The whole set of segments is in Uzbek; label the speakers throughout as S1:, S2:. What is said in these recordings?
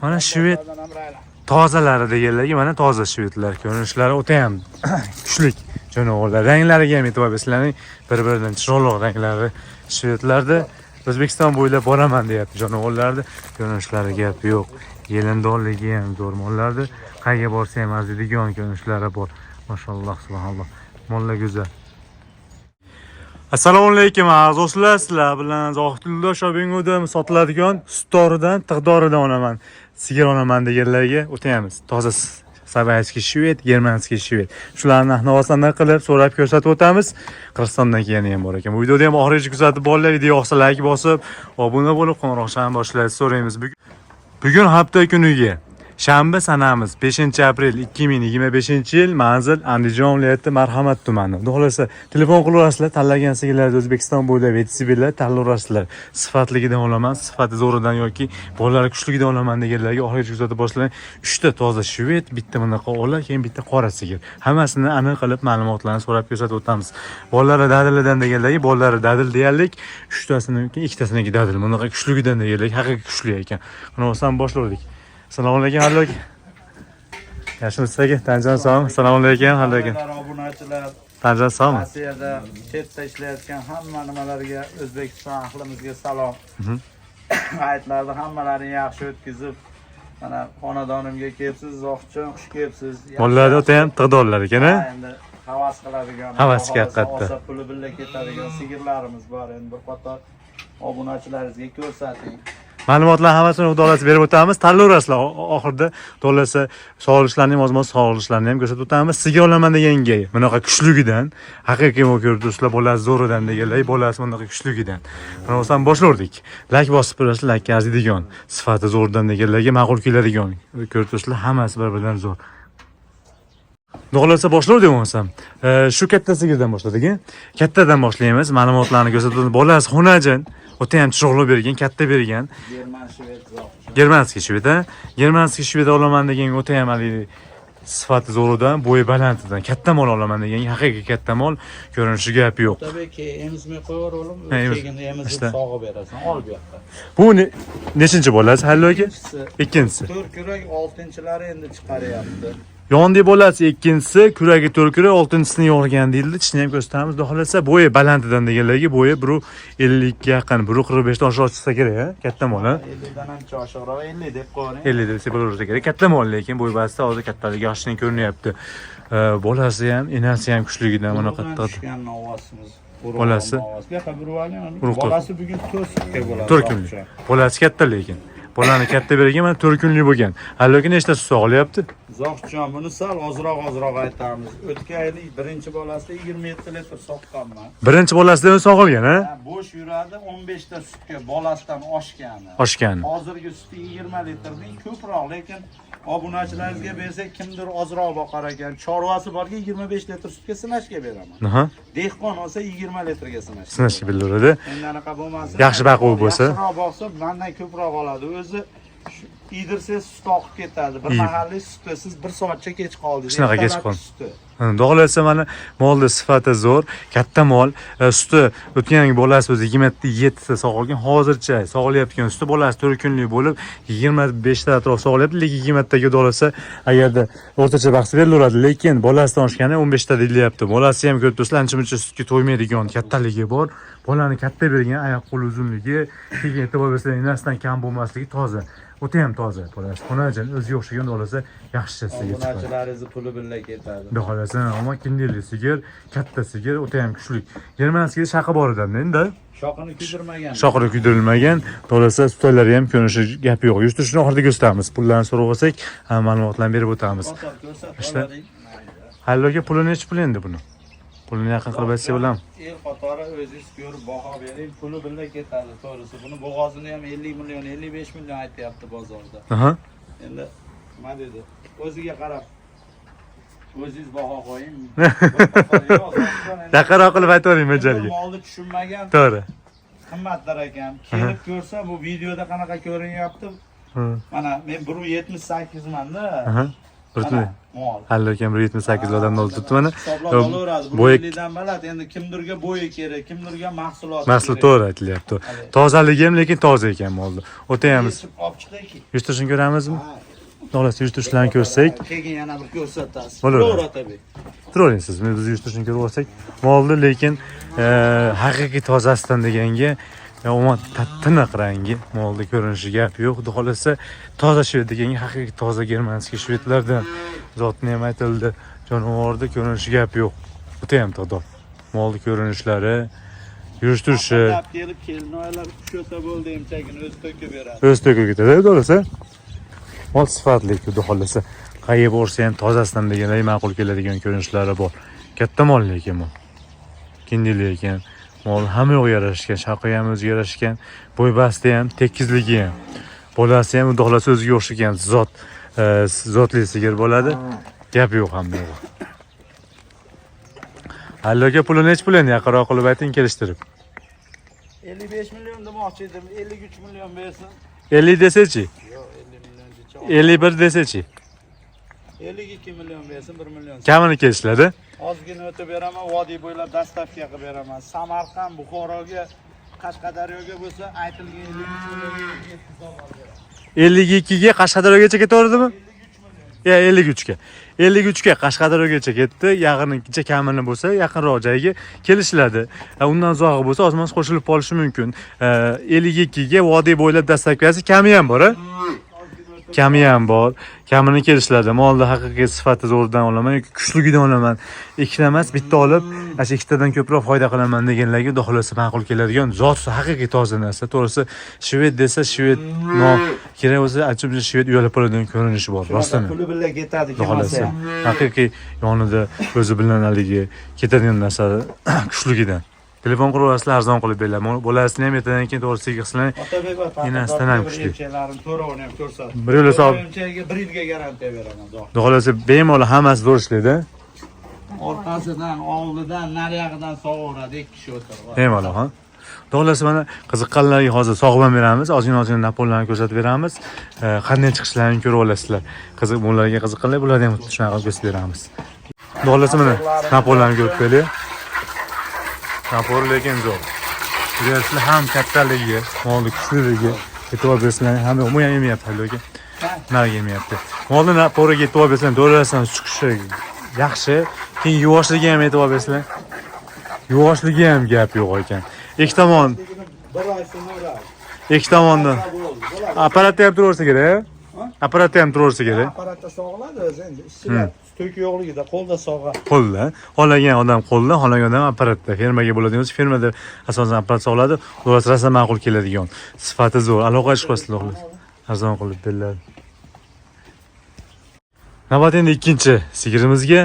S1: Mana shved tozalari deganlarga mana toza shvedlar. Ko'rinishlari o'ta ham kuchli jonivorlar. Ranglariga ham e'tibor bersanglarning bir-biridan chiroyli ranglari shvedlarda. O'zbekiston bo'ylab boraman deyapti jonivorlarni. Ko'rinishlari gap yo'q. Yelindonligi ham zo'r mollardi. Qayga borsa ham arziydigan ko'rinishlari bor. Mashalloh, subhanalloh. Mollar go'zal. Assalomu alaykum do'stlar, sizlar bilan Zohid Yo'ldosh Obinguda sotiladigan sutdoridan, tig'doridan olaman. Sigir olaman deganlarga o'tamiz. Toza sabayskiy shved, germanskiy shved. Shularni navosini qilib, so'rab ko'rsatib o'tamiz. Qirg'izistondan kelgani ham bor ekan. Bu videoda ham oxirigacha kuzatib borlar, video yoqsa like bosib, obuna bo'lib, qo'ng'iroqchani boshlaymiz, so'raymiz. Bugun hafta kuniga shanba sanamiz 5-aprel 2025-yil, manzil Andijon viloyati Marhamat tumani. Xulosa, telefon qilaverasizlar, tanlagan sigirlarni O'zbekiston bo'ylab yetishiblar, tanlayverasizlar. Sifatligidan olaman, sifati zo'ridan yoki bolalari kuchligidan olaman deganlarga oxirigacha kuzatib boshlang. 3 ta toza shved, bitta bunaqa ola, keyin bitta qora sigir. Hammasini aniq qilib ma'lumotlarni so'rab ko'rsatib o'tamiz. Bolalari dadilidan deganlarga bolalari dadil deyalik, 3 tasini, ikkitasiniki dadil. Bunaqa kuchligidan deganlarga haqiqiy kuchli ekan. Mana o'sam boshladik. Assalomu alaykum, hallo aka. Yaxshimisiz? Tanjon salom. Assalomu alaykum, hallo aka.
S2: Obunachilar,
S1: Tanjon salom.
S2: Rossiyada chetda ishlayotgan hamma nimalarga, O'zbekiston ahlimizga salom. Hayitlarni hammalarini yaxshi o'tkazib, mana xonadonimga kelibsiz, Zohidjon, xush kelibsiz.
S1: Mollarda o'ta ham tig'dorlar ekan-a?
S2: Endi havas qiladigan,
S1: Havasga haqiqatda.
S2: Olsa puli billa ketadigan sigirlarimiz bor. Endi bir qator obunachilaringizga ko'rsating.
S1: Ma'lumotlar hammasini xudoolasi berib o'tamiz. Tanlayverasizlar oxirida xudoolasi sog'liqlarni ham o'zimiz sog'liqlarni ham ko'rsatib o'tamiz. Sigir olaman deganga bunaqa kuchligidan, haqiqiy ko'rib turibsizlar, bolasi zo'ridan deganlar, bolasi bunaqa kuchligidan. Mana o'sam boshlardik. Like bosib turasizlar, like arziydigan, sifati zo'ridan deganlarga ma'qul keladigan. Ko'rib turibsizlar, hammasi bir-biridan zo'r. Xudoolasi boshlardik bo'lmasam. Shu katta sigirdan boshladik. Kattadan boshlaymiz. Ma'lumotlarni ko'rsatib o'tamiz. Bolasi xonajin o'ta ham chiroyli bergan, katta bergan. Germanskiy shved. Germanskiy shved olaman degan o'ta ham sifati zo'ridan, bo'yi balandidan, katta mol olaman degan haqiqiy katta mol, ko'rinishi gap yo'q.
S2: Tabiiyki, emizmay qo'yaver oğlum, keyin emizib sog'ib berasan. Ol bu yoqda.
S1: Bu nechinchi bolasi? Hallo aka? Ikkinchisi.
S2: 4 kurak, 6-chilari endi chiqaryapti.
S1: Yondi bolasi ikkinchisi, kuragi 4 kurak, 6-chisini yo'g'gan deyildi. Tishni ham ko'rsatamiz. Xohlasa bo'yi balandidan deganlarga bo'yi 1.50 ga yaqin, 1.45 dan oshiq chiqsa kerak, ha? Katta mol, ha?
S2: 50 dan ancha oshiqroq, 50 deb qo'ying.
S1: 50 desa bo'laversa kerak. Katta mol, lekin bo'y basta hozir kattaligi yaxshidan ko'rinyapti. Bolasi ham, enasi ham kuchligidan mana qatta. Bolasi.
S2: Bolasi bugun 4 sutka bo'ladi.
S1: 4 kunlik. Bolasi katta lekin. Bolani katta bergan, mana 4 kunlik bo'lgan. Hali nechta sut sog'lyapti?
S2: Zohidjon, buni sal ozroq aytamiz. O'tgan yili birinchi bolasida 27 litr sotganman.
S1: Birinchi bolasidan sog'ilgan, ha?
S2: Bo'sh yuradi, 15 ta sutga bolasidan oshgani.
S1: Oshgani.
S2: Hozirgi suti 20 litrdan ko'proq, lekin obunachilaringizga bersak kimdir ozroq boqar ekan. Chorvasi borga 25 litr sutga sinashga beraman.
S1: Aha.
S2: Dehqon olsa 20 litrga sinashga.
S1: Sinashga bilaveradi.
S2: Endi anaqa bo'lmasa,
S1: yaxshi baquvv bo'lsa,
S2: yaxshiroq boqsa, mendan ko'proq oladi. O'zi idirsiz sut oqib ketadi. Bir mahalliy sutda siz 1 soatcha kech qoldingiz.
S1: Shunaqa kech qoldi. Xudoolasa mana molni sifati zo'r, katta mol. Suti o'tgan bolasi o'zi 27 ta sog'ilgan, hozircha sog'ilyapgan suti bolasi 4 kunlik bo'lib 25 ta atrof sog'ilyapti, lekin 20 taga xudoolasa agarda o'rtacha bahs berilaveradi, lekin bolasidan oshgani 15 ta deyilyapti. Bolasi ham ko'rib turibsizlar, ancha-muncha sutga to'ymaydigan kattaligi bor. Bolani katta bergan, oyoq qo'l uzunligi, keyin e'tibor bersanglar, enasidan kam bo'lmasligi toza. O'ta ham toza bolasi. Xonajin o'ziga o'xshagan bo'lsa yaxshi sigir chiqadi.
S2: Obunachilaringiz puli billa ketadi.
S1: Xohlasa, ammo kindili sigir, katta sigir, o'ta ham kuchli. Germanskiy shaqi bor edi endi.
S2: Shoqini kuydirmagan.
S1: Shoqini kuydirilmagan. Xohlasa sutlari ham ko'rinishi gap yo'q. Yurtishni oxirida ko'rsatamiz. Pullarni so'rab olsak, hamma ma'lumotlarni berib o'tamiz. Halloga puli necha pul endi buni? Pulni yaqin qilib aytsa bo'ladimi?
S2: El qatori o'zingiz ko'rib baho bering, puli billa ketadi, to'g'risi. Buni bo'g'ozini ham 50 million, 55 million aytyapti bozorda.
S1: Aha.
S2: Endi nima dedi? O'ziga qarab o'zingiz baho qo'ying.
S1: Yaqinroq qilib aytavering majaliga.
S2: Molni tushunmagan.
S1: To'g'ri.
S2: Qimmatlar ekan. Kelib ko'rsa, bu videoda qanaqa ko'rinyapti? Mana men 1.78 manda.
S1: Mana
S2: mol.
S1: Halil akam 178 odamni o'ltiribdi mana.
S2: Hisoblab olaveradi. Bu
S1: Bo'y
S2: 50 dan baland, endi kimdirga bo'yi kerak, kimdirga mahsulot.
S1: mahsul to'g'ri aytilyapti. Tozaligi ham lekin toza ekan molni. O'tayamiz.
S2: Olib chiqayki.
S1: Yurtishini ko'ramizmi? Xolos yurtishlarni ko'rsak,
S2: Keyin yana bir ko'rsatasiz.
S1: Bo'laveradi.
S2: To'g'ri tabii.
S1: turavering siz. Biz yurtishini ko'rib olsak, molni lekin haqiqiy tozasidan deganga umuman tiniq rangi, molda ko'rinishi gap yo'q. Xudo xolasa toza shved deganga haqiqiy toza germanskiy shvedlardan zotni ham aytildi. Jonivorda ko'rinishi gap yo'q. O'ta ham to'g'ri. Molni ko'rinishlari, yurish turishi
S2: Qatnab kelib kelinoylar tushsa bo'ldi, emchagini o'zi to'kib beradi.
S1: o'z to'kib ketadi, to'g'risi. Mol sifatli, xudo xolasa. Qayga borsa ham tozasidan deganday ma'qul keladigan ko'rinishlari bor. Katta mol lekin bu. Kindili ekan. Mol hamma yo'q yarashgan, shaqi ham o'ziga yarashgan, bo'y basti ham, tekizligi ham. Bolasi ham xudo xolasa o'ziga o'xshagan zotli sigir bo'ladi. Gap yo'q hamma yo'q. Alloga puli nech pulini yaqinroq qilib ayting kelishtirib.
S2: 55 million demoqchi edim, 53 million bersin.
S1: 50 desachi?
S2: Yo'q, 50 million
S1: 51 desachi?
S2: 52 million bersin, 1 million.
S1: Kamini kelishiladi.
S2: Ozgina o'tib beraman, vodiy bo'ylab dastavka qilib beraman. Samarqand, Buxoroga, Qashqadaryoga bo'lsa aytilgan 53 millionga
S1: 52 ga Qashqadaryogacha ketaverdimi? 53 ga. 53 ga Qashqadaryogacha ketdi. Yaqinicha kamini bo'lsa, yaqinroq joyga kelishiladi. Undan uzoqi bo'lsa, ozmos qo'shilib qolishi mumkin. 52 ga vodiy bo'ylab dastavkasi kami ham bor, Kami ham bor. Kamini kelishiladi. Molni haqiqiy sifati zo'rdan olaman yoki kuchligidan olaman. Ikkita emas, bitta olib, ana ikkitadan ko'proq foyda qilaman deganlarga xudo xolasa ma'qul keladigan zot haqiqiy toza narsa. To'g'risi, shved desa shved nom kerak bo'lsa, aytib shved uyalib qoladigan ko'rinishi bor. Rostdan.
S2: puli bilan ketadi
S1: Xudo
S2: kelmasa.
S1: xolasa. Haqiqiy yonida o'zi bilan haligi ketadigan narsa kuchligidan. Telefon qilib olasizlar, arzon qilib beradi. Bolasini ham ertadan keyin to'g'ri sig'islar.
S2: Otabek va
S1: Enasidan ham kuchli.
S2: Emchalarim to'rovini ham ko'rsatdi.
S1: Bir yo'la sog'.
S2: Emchaga 1 yilga garantiya beraman.
S1: Xudo xolasa bemalol hammasi zo'r ishlaydi.
S2: Orqasidan, oldidan, nariyog'idan sovaveradi, 2 kishi o'tirib.
S1: Bemalol, ha. Xudo xolasa mana qiziqqanlarga hozir sog'ban beramiz, ozgina napollarni ko'rsatib beramiz. Qanday chiqishlarini ko'rib olasizlar. Qiziq bularga qiziqqanlar bularni ham shunaqa qilib ko'rsatib beramiz. Xudo xolasa mana napollarni ko'rib keling. Napol lekin zo'r. Ko'ryapsizlar ham kattaligi, molni kuchliligi, e'tibor bersanglar ham umuman yemayapti haloga. Nariga yemayapti. Molni naporiga e'tibor bersanglar, do'rasidan chiqishi yaxshi. Keyin yuvoshligi ham e'tibor bersanglar. Yuvoshligi ham gap yo'q ekan. Ikki tomon,
S2: Bir oy so'ngra.
S1: ikki tomondan apparatda ham turaversa kerak. Apparatda ham turaversa kerak.
S2: Apparatda sog'iladi o'zi endi. Ishchilar to'ki yo'qligida qo'lda sog'a.
S1: Qo'lda, xohlagan odam qo'lda, xohlagan odam apparatda. Fermaga bo'ladigan bo'lsa, fermada asosan apparat sog'iladi. To'g'risi rosa ma'qul keladigan. Sifati zo'r. Aloqa chiqasizlar xolos. Arzon qilib beriladi. Navbat endi ikkinchi sigirimizga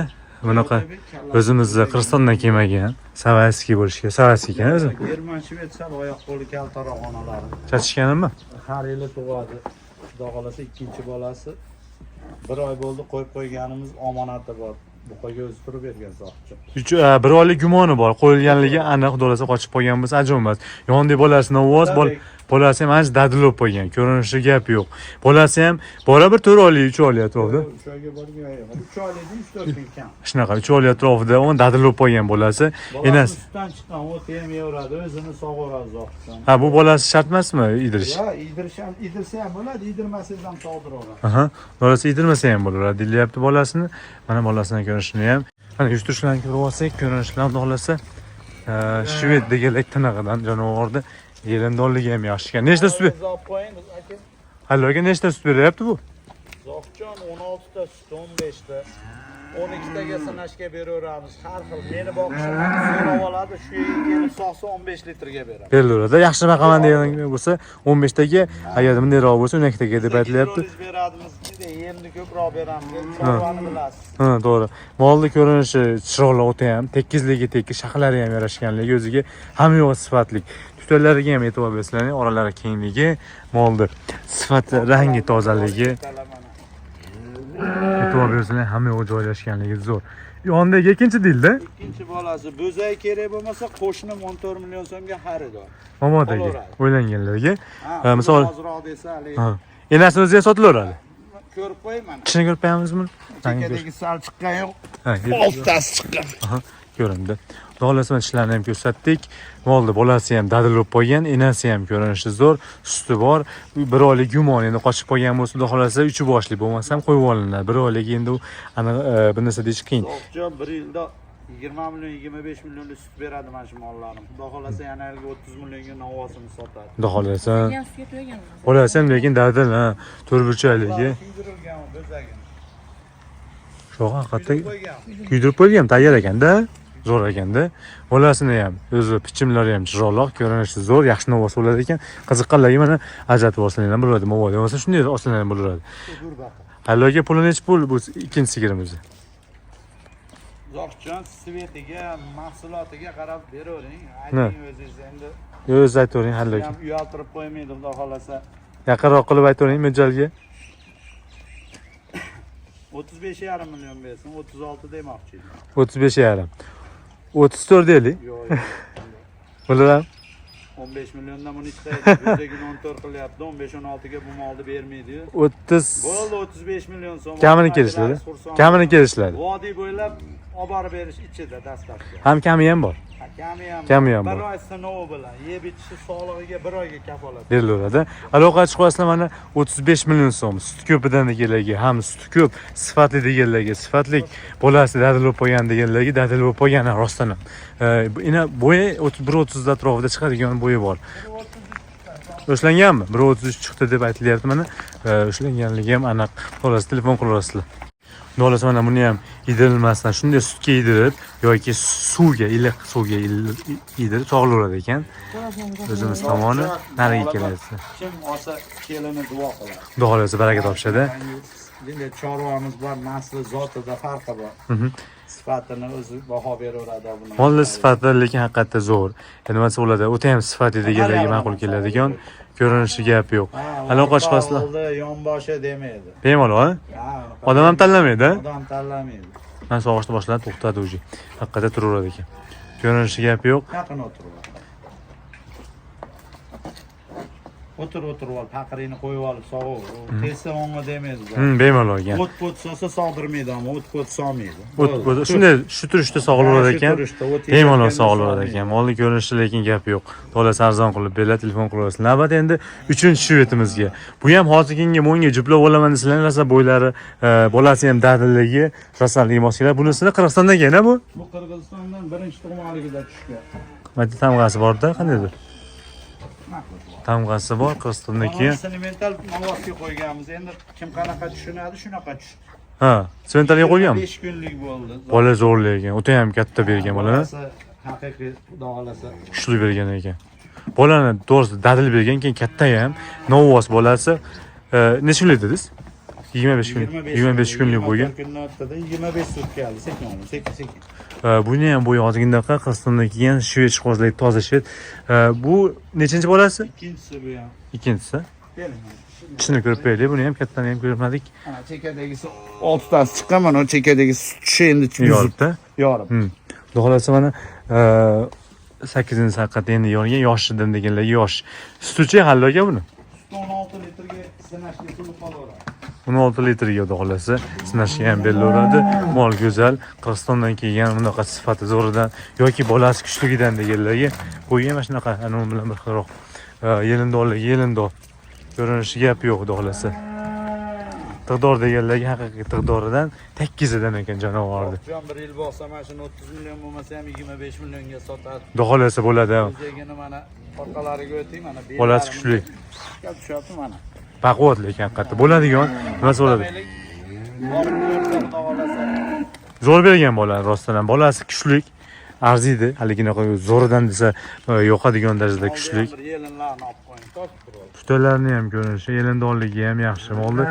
S1: bunaqa o'zimizda Qirg'izistondan kelmagan Savayskiy bo'lishiga, Savayskiy ekan o'zi.
S2: German shved sal oyoq qo'li kaltaroq onalari.
S1: Chachishganimi?
S2: Har yili tug'adi. Xudo xolasa ikkinchi bolasi 1 oy bo'ldi qo'yib qo'yganimiz omonati bor. Buqaga o'zi turib bergan zotchi.
S1: Bir oylik gumoni bor. Qo'yilganligi aniq, xudo xolasa qochib qolgan bo'lsa ajab emas. Yonidagi bolasini ovoz bolasi ham ancha dadil bo'lib qolgan. Ko'rinishi gap yo'q. Bolasi ham bora bir 4 oylik, 3 oylik atrofida.
S2: 3 oyga borgan, 3 oylikdan 3-4 kun kam.
S1: Shunaqa 3 oylik atrofida o'n dadil bo'lib qolgan bolasi.
S2: Enas sutdan chiqqan, o temaveradi, o'zini sog'oradi zotdan.
S1: Ha, bu bolasi shart emasmi idirish?
S2: Yo'q, idirsa ham bo'ladi, idirmasangiz ham sog'diraveradi.
S1: Aha, bolasi idirmasa ham bo'laveradi, deyapti bolasini. Mana bolasini ko'rinishini ham. Mana yurtishlarni ko'rib olsak, ko'rinishlar xudo xolasa shved deganlik tinig'idan jonivorda yerindonligi ham yaxshi ekan. Nechta sut? Haloga nechta sut beryapti bu?
S2: Zoqjon 16 ta sut, 15 ta. 12 taga sanashga beraveramiz. Har xil meni boqishimni so'rab oladi, shu yerga kelib sog'sa 15 litrga beramiz.
S1: Berilaveradi. Yaxshi raqaman degan bo'lsa 15 taga, agar bundaroq bo'lsa 12 taga deb aytilyapti.
S2: Beradimiz, yemni ko'proq beramiz. Chorvani bilasiz.
S1: Ha, to'g'ri. Molni ko'rinishi chiroyli o'ta ham, tekizligi tekis, shaqlari ham yarashganligi o'ziga hamma yo'q sifatli. Tutalariga ham e'tibor bersanglar, oralari kengligi, molni sifati, rangi, tozaligi. E'tibor bersanglar, hamma yo'q joylashganligi zo'r. Yonidagi ikkinchi dilda.
S2: Ikkinchi bolasi bo'zay kerak bo'lmasa, qo'shnim 14 million so'mga xaridor.
S1: Mamodaga o'ylanganlarga. Misol
S2: hozirroq desa,
S1: enasini o'ziga sotilaveradi.
S2: ko'rib qo'yman.
S1: ichini ko'rib qo'yamizmi?
S2: Chekadagi sal chiqqan yo'q.
S1: Ha,
S2: 6tasi chiqqan.
S1: aha, ko'rindi. Xudo xohlasa ishlarini ham ko'rsatdik. Molni bolasi ham dadil bo'lib qolgan, enasi ham ko'rinishi zo'r, suti bor. Bir oylik gumon endi qochib qolgan bo'lsa, xudo xohlasa 3 boshli bo'lmasam qo'yib olinadi. Bir oylik endi u aniq bir narsa deyish qiyin.
S2: Zo'rjon 1 yilda 20 million, 25 millionlik sut beradi mana shu mollarim. Xudo xohlasa yana 30 millionga novosini sotadi.
S1: Xudo xohlasa.
S3: Yan sutga to'ygan.
S1: Bolasi ham lekin dadil, ha, to'rtburchakligi.
S2: Kuydirilgan bo'zagini.
S1: Shu haqiqatda
S2: Qo'ygan.
S1: kuydirib qo'ygan, tayyor ekanda. Zo'r ekanda. Bolasini ham o'zi pichimlari ham chiroyli, ko'rinishi zo'r, yaxshi novos bo'ladi ekan. Qiziqqanlarga mana ajratib olsanlar bo'ladi. Mo'g'ul bo'lsa shunday olsanlar ham bo'laveradi. Alloga puli necha pul bu ikkinchi sigirimizni?
S2: Zo'rjon svetiga, mahsulotiga qarab beravering. Ayting o'zingiz endi.
S1: O'zi aytavering halloga.
S2: Ham uyaltirib qo'ymaydi, xudo xolasa.
S1: Yaqinroq qilib aytavering mo'ljalga.
S2: 35,5 million bersin, 36 demoqchi edim.
S1: 35,5. 34 deylik.
S2: Yo'q.
S1: Bular
S2: 15 milliondan buni chiqaydi. O'zagini 14 qilyapti. 15-16 ga bu molni bermaydi.
S1: 30
S2: Bo'ldi 35 million so'm.
S1: kamini kelishadi. Kamini kelishadi.
S2: Vodiy bo'ylab olib borib berish ichida dastlabki.
S1: Ham kami ham bor. Kami ham bor.
S2: Bir oy sinov bilan yeb ichishi sog'lig'iga 1 oyga kafolat.
S1: Berilaveradi. Aloqa chiqasizlar mana 35 million so'm. Sut ko'pidan deganlarga, ham sut ko'p, sifatli deganlarga, sifatli bolasi dadil bo'lib qolgan deganlarga, dadil bo'lib qolgan rostdan ham. Ina bo'yi 31-30 atrofida chiqadigan bo'yi bor. Ushlanganmi? 1.33 chiqdi deb aytilyapti mana. Ushlanganligi ham aniq. Xolos telefon qilasizlar. Xolos mana buni ham yedirilmasdan shunday sutga yedirib yoki suvga, iliq suvga yedirib sog'laveradi ekan. O'zimiz tomoni nariga keladi.
S2: Kim olsa kelini duo qiladi.
S1: Xudo xolasa baraka topishadi.
S2: Endi chorvamiz bor, nasli zotida farqi bor. Sifatini o'zi baho beraveradi buni.
S1: Molni sifati lekin haqiqatda zo'r. Nimasi bo'ladi? O'ta ham sifatli deganlarga ma'qul keladigan. Ko'rinishi gap yo'q. Aloqa chiqasizlar.
S2: Yonboshi demaydi.
S1: Bemalol, ha? Odam ham tanlamaydi.
S2: Odam tanlamaydi.
S1: Men sog'ishni boshlab to'xtadi o'zi. Haqiqatda turaveradi ekan. Ko'rinishi gap yo'q.
S2: Yaqin o'tirib. O'tirib ol, paqirini qo'yib olib sog'aver. Tesa o'ngma demaydi.
S1: Bemalol ekan.
S2: O't solsa sog'dirmaydi, ammo o't solmaydi.
S1: O't shunday shu turishda sog'iladi ekan. Bemalol sog'iladi ekan. Molni ko'rinishi lekin gap yo'q. To'la arzon qilib beradi, telefon qilyapsiz. Navbat endi 3-shvetimizga. Bu ham hozirgi mo'nga juplab olaman desalar, rosa bo'ylari, bolasi ham dadilligi, rosaligi mos keladi. Bunisini Qirg'izistondan kelgan bu?
S2: Bu Qirg'izistondan birinchi tug'maligida tushgan.
S1: Mana tamg'asi bor-da, qandaydir? Tamg'asi bor, Qirg'izistonniki.
S2: Sentimental novosga qo'yganmiz. Endi kim qanaqa tushunadi, shunaqa tushdi.
S1: Ha, sentimentalga qo'yganmi?
S2: 5 kunlik bo'ldi.
S1: Bola zo'rli ekan. O'ta ham katta bergan bolani.
S2: Haqiqiy xudo xolasa.
S1: Kuchli bergan ekan. Bolani to'g'risi dadil bergan, keyin katta ham. Novvos bolasi. Necha kun dedingiz? 25 kun. 25 kunlik bo'lgan.
S2: 25 sutkali, sekin.
S1: Buni ham bo'yi hozirgidaqa Qirg'izistondan kelgan shved shqozlik toza shved. Bu nechinchi bolasi?
S2: Ikkinchisi bu ham.
S1: Ikkinchisi. Ichini ko'rib qo'yaylik. Buni ham kattani ham ko'rmadik.
S2: Ana chekadagisi 6 tasi chiqqan, mana o chekadagi sut endi
S1: yoribda.
S2: Yorib.
S1: Xudo xolasa mana 8-haqiqat endi yorgan, yoshidim deganlar yosh. Sutichi halloga buni?
S2: 16 litrga sinashga suv qolaveradi.
S1: 16 litrga xudo xolasa sinashga ham berilaveradi. Mol go'zal, Qirg'izistondan kelgan bunaqa sifati zo'ridan yoki bolasi kuchligidan deganlarga qo'ygan mana shunaqa ana u bilan bir xilroq. Yelindor. Ko'rinishi gap yo'q xudo xolasa. Tig'dor deganlarga haqiqiy tig'doridan tekkizidan ekan janovorni.
S2: Jon 1 yil bo'lsa mana shuni 30 million bo'lmasa ham 25 millionga sotadi.
S1: Xudo xolasa bo'ladi.
S2: O'zagini mana orqalariga o'ting, mana bu.
S1: Bolasi kuchli.
S2: Tushyapti mana.
S1: Baquvvat lekin haqiqatda bo'ladigan nimasi bo'ladi? Zo'r bergan bolani rostdan ham. Bolasi kuchli, arziydi. Haligina zo'ridan desa yo'qadigan darajada kuchli. Putalarni ham ko'rinishi, yelindorligi ham yaxshi bo'ldi.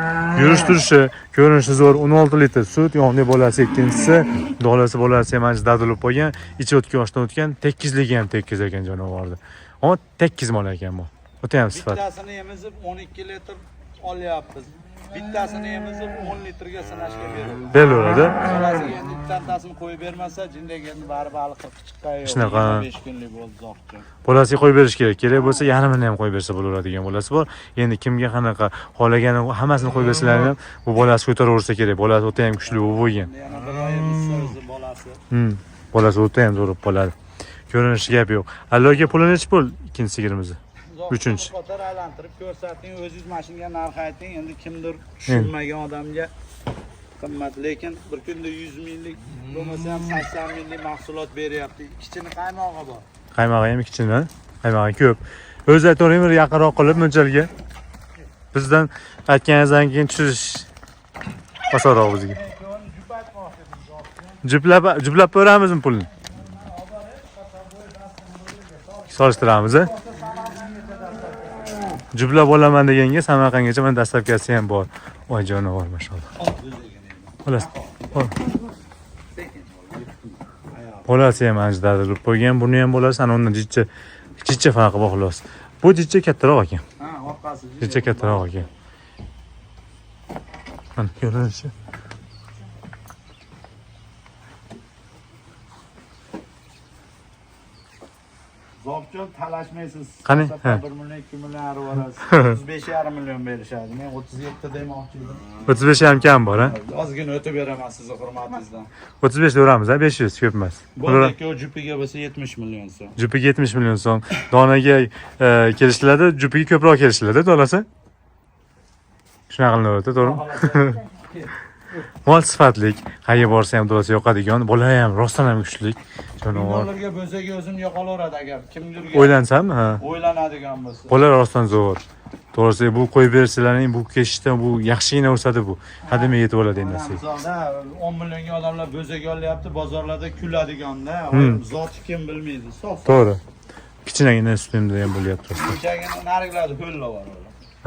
S1: Yurish turishi, ko'rinishi zo'r. 16 litr sut, yog'li bolasi ikkinchisi, bolasi ham ancha dadilib qolgan, ichi o'tgan yoshdan o'tgan, tekkizligi ham tekkiz ekan janovorni. Ammo tekkiz mol ekan bu. O'ta ham sifat.
S2: Bittasini emizib 12 litr olyapmiz. Bittasini emizib 10 litrga sinashga beradi.
S1: Beraveradi.
S2: Bolasiga endi bittasini qo'yib bermasa, jindek endi bari baliqqa chiqqan yo'q.
S1: Shunaqa.
S2: 5 kunlik bo'ldi zoqcha.
S1: Bolasiga qo'yib berish kerak. Kerak bo'lsa yarmini ham qo'yib bersa bo'laveradigan bolasi bor. Endi kimga qanaqa xohlagani hammasini qo'yib bersalar ham bu bolasi ko'taraversa kerak. Bolasi o'ta ham kuchli bo'lgan.
S2: Yana bir oy o'zi bolasi.
S1: Bolasi o'ta ham zo'r qoladi. Ko'rinishiga gap yo'q. Alloga puli nechi pul ikkinchi sigirimizni? Uchinchi.
S2: Qotar aylantirib ko'rsating, o'zingiz mashinaga narx ayting. Endi kimdir tushunmagan odamga qimmat, lekin bir kunda 100 minglik bo'lmasa ham 80 minglik mahsulot beryapti. Kichini qaymog'i bor.
S1: Qaymog'i ham kichkina, qaymog'i ko'p. O'zi aytavering, bir yaqinroq qilib mo'ljalga bizdan aytganingizdan keyin tushirish osonroq bizga. Juplab ko'ramizmi pulni? Solishtiramiz, a? Juplab olaman deganga Samarqandgacha mana dastlabkasi ham bor. Voy jonivor, mashallah. Xolos. Bolasi ham ajdadi deb qo'ygan. Buni ham bolasi ana undan jichcha farqi bor xolos. Bu jichcha kattaroq ekan.
S2: Ha, orqasi.
S1: Jichcha kattaroq ekan. Mana ko'rinishi.
S2: Zobjon talashmaysiz.
S1: Qani?
S2: 1 million, 2 million arvorasiz. 35,5 million berishadi. Men 37 demoqchi edim.
S1: 35 ham kam bor, ha?
S2: Ozgina o'tib beraman sizni hurmatingizdan.
S1: 35 beramiz, ha? 500 ko'p emas.
S2: Bo'ldi-ku, jupiga bo'lsa 70 million so'm.
S1: Jupiga 70 million so'm. Donaga kelishiladi, jupiga ko'proq kelishiladi, dolasi. Shunaqa qilinadi, to'g'rimi? Mol sifatlik, qayerga borsa ham dolasi yoqadigan, bola ham rostdan ham kuchli. Jonivor.
S2: Binolarga bo'lsa-ki o'zim yoqolaveradi agar kimdirga
S1: O'ylansam, ha.
S2: o'ylanadigan bo'lsa.
S1: Bola rostdan zo'r. To'g'risi bu qo'yib bersalaring, bu keshishda bu yaxshigina o'sadi bu. Hademay yetib oladi endi.
S2: Misolda 10 millionga odamlar bo'zak olyapti, bozorlarda kuladiganda, zoti kim bilmaydi.
S1: To'g'ri. Kichkinagina ustimda ham bo'lyapti.
S2: Kichagina nariglarda ho'lla bor.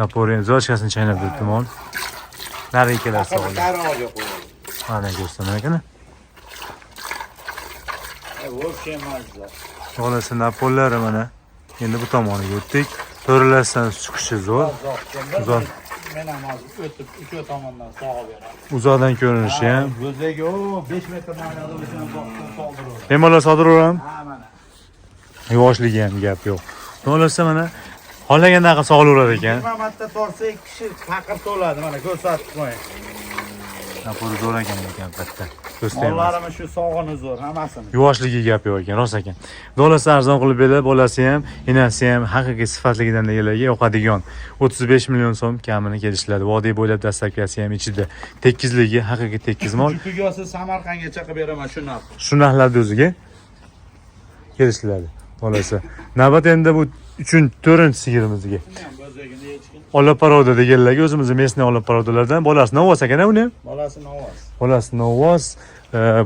S1: Napoleon zochkasini chaynab turibdi mol. Nariga kelasiz o'g'lim.
S2: Qarorga qo'yadi.
S1: Mana ko'rsam ekan.
S2: Вообще mazza.
S1: Xohlasa napollari mana. Endi bu tomoniga o'tdik. To'ralasidan chiqishi zo'r. Zo'r.
S2: Men ham hozir o'tib ikki tomondan sog'ib beraman.
S1: Uzoqdan ko'rinishi ham.
S2: O'zagi 5 metr narida o'zini soldiradi.
S1: Bemalol sodiraveraman.
S2: Ha, mana.
S1: Yuvoshligi ham gap yo'q. Xohlasa mana xohlagandaqa sog'ilaverar ekan.
S2: Marta torsa 2 kishi faqir to'ladi. Mana ko'rsatib qo'ying.
S1: Napoli zo'r ekan albatta. Do'stlar.
S2: Mollarimiz shu sog'ini zo'r, hammasini.
S1: Yuvoshligi gap yo'q ekan, rost ekan. Dolasi arzon qilib beradi, bolasi ham, enasi ham haqiqiy sifatligidan deganlarga yoqadigan. 35 million so'm kamini kelishiladi. Vodiy bo'ylab dastlabkasi ham ichida. Tekizligi haqiqiy tekiz mol.
S2: Jupiga olsa Samarqandgacha qilib beraman shu narx.
S1: Shu narxlarda o'ziga kelishiladi. Bolasi. Navbat endi bu 4-chi sigirimizga. Olaparoda deganlarga o'zimizning mesni olaparodalardan bolasi Novos ekan uni ham.
S2: Bolasi Novos.
S1: Bolasi Novos,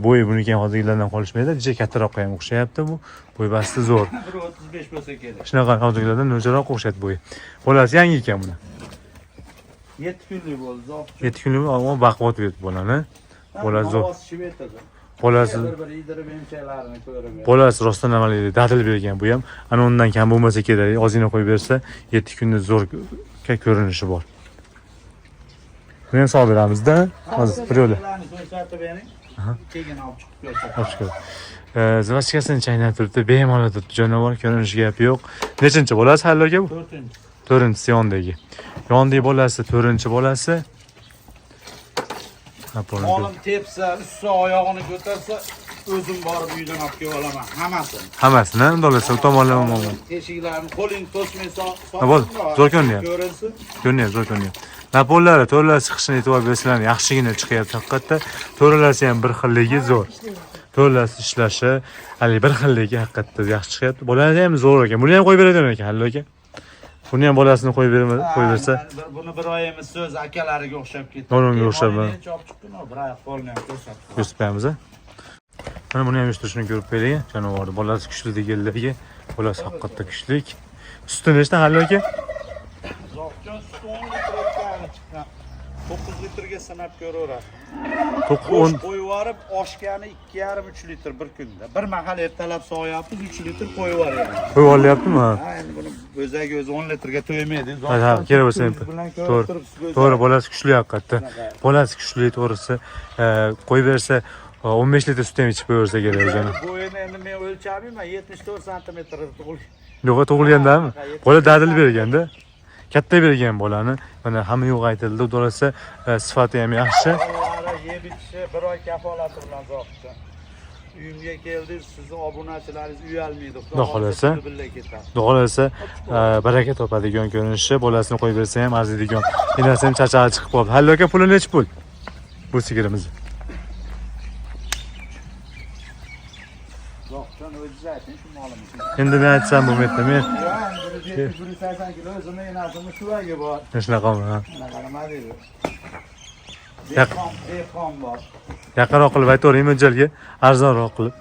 S1: bo'yi buniki ham hozirgilardan qolishmaydi. Juda kattaroqqa ham o'xshayapti bu. Bo'y basti zo'r.
S2: 1.35 bo'lsa kerak.
S1: Shunaqa hozirgilardan no'jaroq o'xshayapti bo'yi. Bolasi yangi ekan buni.
S2: 7 kunlik bo'ldi, zoq.
S1: 7 kunlik ammo baquvvat berdi bolani. Bolasi zo'r.
S2: Novos shvetadi.
S1: Bolasi
S2: Bir idirib emchaklarini ko'rib.
S1: bolasi rostdan amaliydi, dadil bergan bu ham. Ana undan kam bo'lmasa kerak. Ozgina qo'yib bersa, 7 kunda zo'r ko'rinishi bor. Buni ham sog' beramizda. Hozir bir yo'la.
S2: Ko'rsatib bering. Keyin olib chiqib ko'rsatib.
S1: Olib chiqadi. Zvachkasini chaynab turibdi, bemalol turibdi, jonivor ko'rinishiga gap yo'q. Nechinchi bolasi halloga bu?
S2: 4-chi.
S1: 4-chi yondagi. Yondagi bolasi 4-chi bolasi.
S2: Olim tepsa, usti oyog'ini ko'tarsa, o'zim borib uydan olib kelib olaman, hammasini.
S1: Hammasini dolasi tomonlama.
S2: Teshiklarni qo'ling to'smaysa,
S1: bo'ldi. Zo'r ko'rinyapti.
S2: Ko'rinsin.
S1: Ko'rinyapti, zo'r ko'rinyapti. Napollari to'rlar chiqishini e'tibor bersanglar, yaxshigina chiqyapti haqiqatda. To'rlasi ham bir xilligi zo'r. To'rlasi ishlashi, hali bir xilligi haqiqatda yaxshi chiqyapti. Bolasi ham zo'r ekan. Buni ham qo'yib beradigan ekan hallo aka. Buni ham bolasini qo'yib bersa,
S2: Buni bir oyimiz so'z akalariga o'xshab ketdi.
S1: O'runga o'xshab.
S2: Chop chiqdimi? Bir oy qolgan ko'rsatib.
S1: Ko'rsatamiz. Mana buni ham yurishtirishini ko'rib bering. Jonivor bolasi kuchli deganlarga, bolasi haqiqatda kuchli. Suti nechta hallo aka?
S2: Zoqjon suti 10 litr chiqqan. 9 litrga sanab ko'raveradi.
S1: 9-10
S2: Qo'yib yuborib, oshgani 2,5-3 litr bir kunda. Bir mahal ertalab sog'yapmiz, 3 litr qo'yib yuboryapmiz.
S1: qo'yib olyaptimi?
S2: Ha, endi buni o'zagi o'zi 10 litrga to'ymaydi.
S1: Ha, kerak bo'lsa ham. To'g'ri, bolasi kuchli haqiqatda. Bolasi kuchli, to'g'risi. Qo'yib bersa 15 litr sut ham ichib qo'yaversa kerak o'zini.
S2: Bo'yini endi men o'lchamayman, 74 sm tug'ilgan.
S1: Yo'q, tug'ilgandami? Bola dadil berganda. Katta bergan bolani. Mana hamma yo'q aytildi. Xudo'lasa sifati ham yaxshi.
S2: Bolalari yeb ichishi bir oy kafolati bilan Zohidjon. Uyimga keldingiz, sizni obunachilaringiz uyalmaydi.
S1: Xudo xolasa.
S2: Birga ketadi.
S1: Xudo xolasa baraka topadigan ko'rinishi, bolasini qo'yib bersa ham arziydigan. Enasi ham chachag'i chiqib qoldi. Hallo aka, puli necha pul? Bu sigirimiz.
S2: Zohidjon o'zingiz ayting shu molimizni.
S1: Endi men aytsam bo'lmaydi. Men
S2: 180 kilo o'zini enasini shuvaga bor.
S1: shunaqami?
S2: Unaqa nima deydi?
S1: Yaq-
S2: Dehqon bor.
S1: Yaqinroq qilib aytavering mo'ljalga, arzonroq qilib.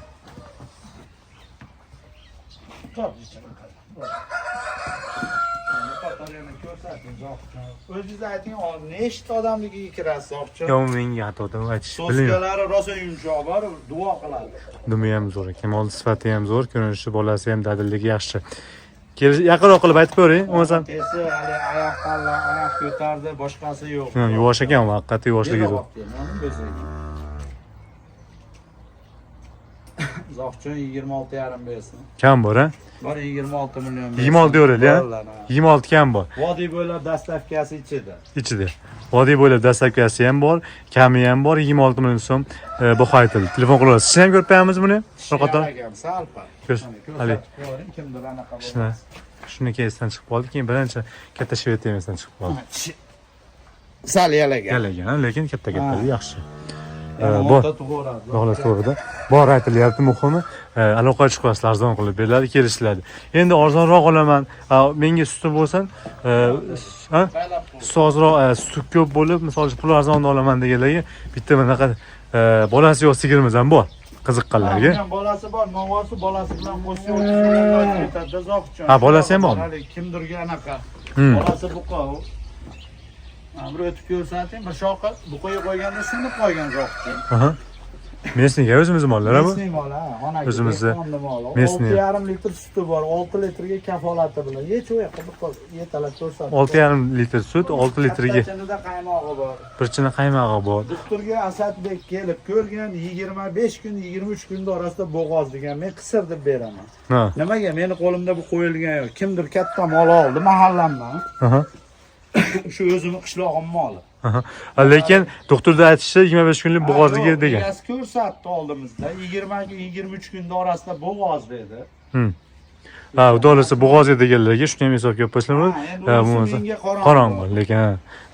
S2: O'zingiz ayting, nechta odamnikiga kirasiz, Zohidjon?
S1: Yo, menga xatodan aytish bilmayman.
S2: Soskalari rosa yumshoq bor, duo qiladi.
S1: Dumi ham zo'r ekan, mol sifati ham zo'r, ko'rinishi, bolasi ham dadilligi yaxshi. Yaqinroq qilib aytib ko'ring, bo'lmasam.
S2: Tesi hali oyoq tanla, oyoq ko'tardi, boshqasi yo'q.
S1: Yuvosh ekan, haqiqatda yuvoshligi zo'r.
S2: Zohidjon 26,5 bersin.
S1: Kam bor, ha?
S2: Bor 26 million.
S1: 26 deyveraylik, ha? 26 kam bor.
S2: Vodiy bo'ylab dastavkasi ichida.
S1: Ichida. Vodiy bo'ylab dastavkasi ham bor, kami ham bor, 26 million so'm baho aytildi. Telefon qilib olasiz. Siz ham ko'rib qo'yamiz buni? Ro'qaton.
S2: Salpa.
S1: Hali.
S2: Kimdir anaqa
S1: Shuna. Shuni keysdan chiqib qoldi, keyin birinchi katta shvet temasidan chiqib qoldi.
S2: Sal yalagan.
S1: Yalagan, lekin katta yaxshi.
S2: Bor.
S1: Xolos to'g'rida. Bor aytilyapti, muhimi aloqa chiqmaslar, arzon qilib beriladi, kelishiladi. Endi arzonroq olaman, menga suti bo'lsin, ha? Sut ozroq, sut ko'p bo'lib, misol uchun pul arzonda olaman deganlarga bitta bunaqa bolasi yo'q sigirimiz ham bor. Qiziqqanlarga.
S2: Bolasi bor, novosi bolasi bilan qo'shib o'tadi, Zohidjon.
S1: Ha, bolasi ham bormi?
S2: Kimdirga anaqa. Bolasi buqa. Bir o'tib ko'rsating, bir shoqi buqaga qo'yganda sinib qolgan Zohidjon.
S1: Aha. Mesniga o'zimiz mollar bu.
S2: Mesni mol, ha, xonaki.
S1: O'zimizni mesni.
S2: 6,5 litr suti bor, 6 litrga kafolati bilan. Yech u yoqqa yetalab ko'rsatdi.
S1: 6,5 litr sut, 6 litrga.
S2: Ichida qaymog'i bor.
S1: Bir china qaymog'i bor.
S2: Doktorga Asadbek kelib ko'rgan 25 kun, 23 kun orasida bo'g'oz degan. Men qisir deb beraman.
S1: Ha.
S2: Nimaga meni qo'limda bu qo'yilgan yo'q. Kimdir katta mol oldi mahallamdan.
S1: Aha.
S2: Shu o'zimni qishlog'im moli.
S1: Lekin doktorda aytishi 25 kunlik bo'g'ozligi degan.
S2: Egasi ko'rsatdi oldimizda 20-23 kun orasida bo'g'oz dedi.
S1: Ha, udolasi bo'g'ozga deganlarga shuni ham hisobga olib qo'ysalar bo'lmasa qorong'i, lekin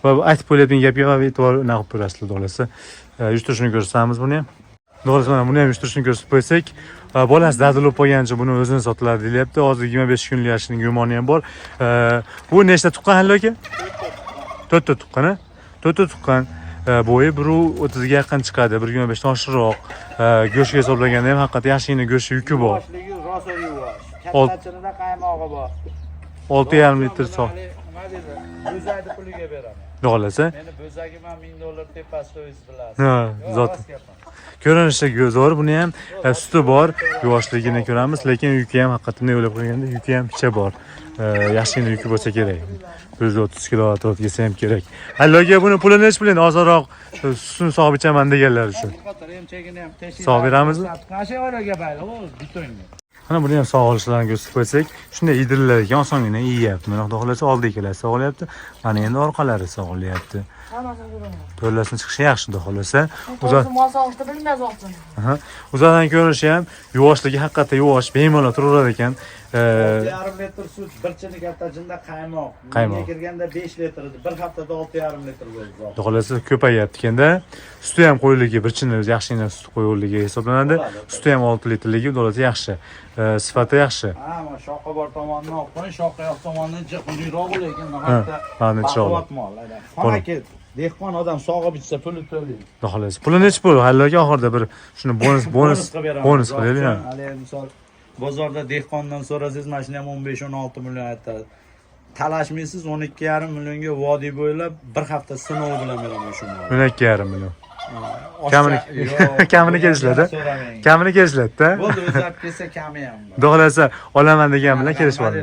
S1: va aytib qo'yiladigan gap yo'q, e'tibor naqib ko'rasizlar udolasi. Uyushtirishni ko'rsatamiz buni ham. Udolasi mana buni ham uyushtirishni ko'rsatib qo'ysak, bolasi dadil bo'lib qolgancha buni o'zini sotiladi deyapti. Hozir 25 kunlik yashining gumoni ham bor. Bu nechta tuqqan hali aka? 4 ta tuqqan, ha? 4 ta tuqqan. Bo'yi 1.30 ga yaqin chiqadi, 1.25 dan oshiqroq. Go'shtga hisoblaganda ham haqiqatda yaxshigina go'sht yuki bor.
S2: Yuvoshligi rosa yuvosh. Kattachirida qaymog'i bor.
S1: 6,5 litr soq.
S2: Nima dedi? Bo'zakni puliga beraman.
S1: Xohlasa.
S2: Meni bo'zagim ham $1000 tepasida o'zingiz bilasiz.
S1: Ha, zot. Ko'rinishiga zo'r, buni ham suti bor, yuvoshligini ko'ramiz, lekin yuki ham haqiqatdan o'ylab qo'yganda yuki ham picha bor. Yaxshigina yuki bo'lsa kerak. 130 kilo o'tkazsa ham kerak. Halloga buni puli necha pul endi ozroq sutini sog'ib ichaman deganlar uchun. Sog'ib beramizmi?
S2: Qancha oylarga bayli, o'z bitonga.
S1: Mana buni ham sog'ib olishlarini ko'rsatib qo'ysak, shunday idillar ekan, osongina yeyapti. Mana xudo xolasa oldi ikkalasi sog'ilyapti, mana endi orqalari sog'ilyapti. To'rlasini chiqishi yaxshi xudo xolasa. Uzoqdan ko'rinishi ham yuvoshligi haqiqatda yuvosh, bemalol turaveradi ekan.
S2: 6,5 litr sut, bir chini kattachinda qaymoq. Menga kirganda 5 litr edi. Bir haftada 6,5 litr bo'ldi.
S1: Xudo xolasa ko'payyapti ekanda. Suti ham qo'yiligi, bir chini yaxshigina sut qo'yiligi hisoblanadi. Suti ham 6 litrligi, xudo xolasa yaxshi. Sifati yaxshi.
S2: Ha, mana shoqi bor tomonni olib qo'ying, shoqi yoq tomonni jiqliroq lekin nihoyatda.
S1: Ha, chiroqli.
S2: Xonaki dehqon odam sog'ib ichsa puli to'laydi.
S1: Xudo xolasa. Puli necha pul? Halloga oxirida bir shuni bonus qilaylik ha.
S2: Hali misol bozorda dehqondan so'rasangiz, mana shuni ham 15-16 million aytadi. talashmaysiz 12,5 millionga vodiy bo'ylab bir hafta sinov bilan beraman shu molni.
S1: 12,5 million. Kamini kelishadi. Kamini kelishadi-da.
S2: Bo'ldi, o'zab kelsa kami ham bor.
S1: Xudo xolasa olaman degan bilan kelishib oldi.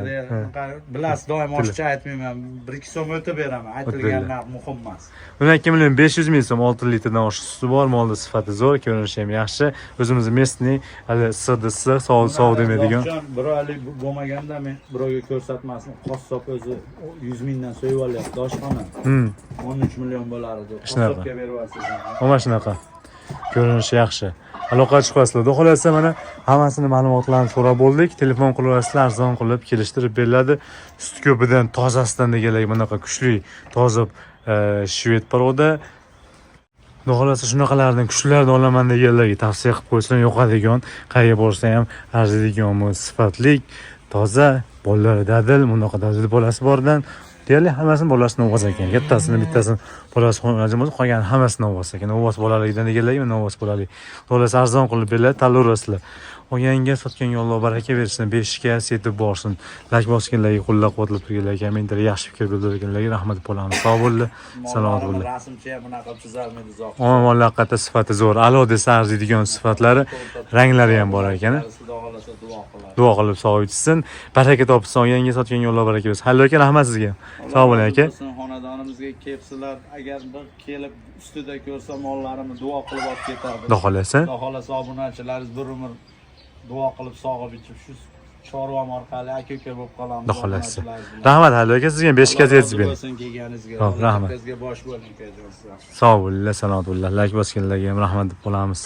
S2: Bilasiz, doim ochiqcha aytmayman. 1-2 so'm o'tib beraman. Aytilgan narx muhim emas.
S1: 12 million 500 ming so'm 6 litrdan oshiq suti bor, molni sifati zo'r, ko'rinishi ham yaxshi. O'zimiz местный, hali issiqda issiq, sovuq demaydigan.
S2: Bir oylik bo'lmaganda men birovga ko'rsatmasin. Qassob o'zi 100 mingdan so'yib olyapti oshxona. 13 million bo'lar edi. Qassobga beryapsiz.
S1: Mana shunaqa. Ko'rinishi yaxshi. Aloqa chiqasizlar. Xudo xolasa mana hammasini ma'lumotlarni so'rab bo'ldik. Telefon qilasizlar, arzon qilib kelishtirib beriladi. Sut ko'pidan, tozasidan deganlar bunaqa kuchli, toza shved paroda. Xudo xolasa shunaqalardan kuchlilarni olaman deganlarga tavsiya qilib qo'ysin, yo'qadigan, qayerga borsa ham arziydigan, sifatli, toza, bolalar dadil, bunaqa dadil bolasi bordan deyarli hammasini bolasini o'g'az ekan. Kattasini, bittasini bolasi xonajim bo'lsa, qolgan hammasini o'g'az ekan. O'g'az bolaligidan deganlarga mana o'g'az bolalik. Xolasa arzon qilib beriladi, tanlayverasizlar. Olganga sotganga Alloh baraka bersin, beshikka yetib borsin. Like bosganlarga qo'llab-quvvatlab turganlarga, kommentariy yaxshi fikr bildirganlarga rahmat bo'lamiz. Sog' bo'ldi, salomat bo'ldi.
S2: Rasmchi ham bunaqa chizolmaydi zoq.
S1: Mollar qattiq sifati zo'r, a'lo desa arziydigan sifatlari, ranglari ham bor ekan.
S2: Xudo xolasa duo qiladi.
S1: Duo qilib sog' yetsin. Baraka topsin, olganga sotganga Alloh baraka bersin. Hallo aka, rahmat sizga. Sog' bo'ling aka.
S2: Xonadonimizga kelibsizlar, agar bir kelib ustida ko'rsa mollarimni duo qilib olib ketardi.
S1: Xudo xolasa.
S2: Xudo xolasa obunachilaringiz bir umr duo qilib sog'ib ichib shu chorvam orqali aka-uka bo'lib qolamiz.
S1: Xudo xolasa. Rahmat Hallo aka, sizga 5 ga yetib bering.
S2: Kelganingizga.
S1: Xo'p, rahmat.
S2: Bizga bosh bo'ling, akajon.
S1: Sog' bo'linglar, salomat bo'linglar. Like bosganlarga ham rahmat deb qolamiz.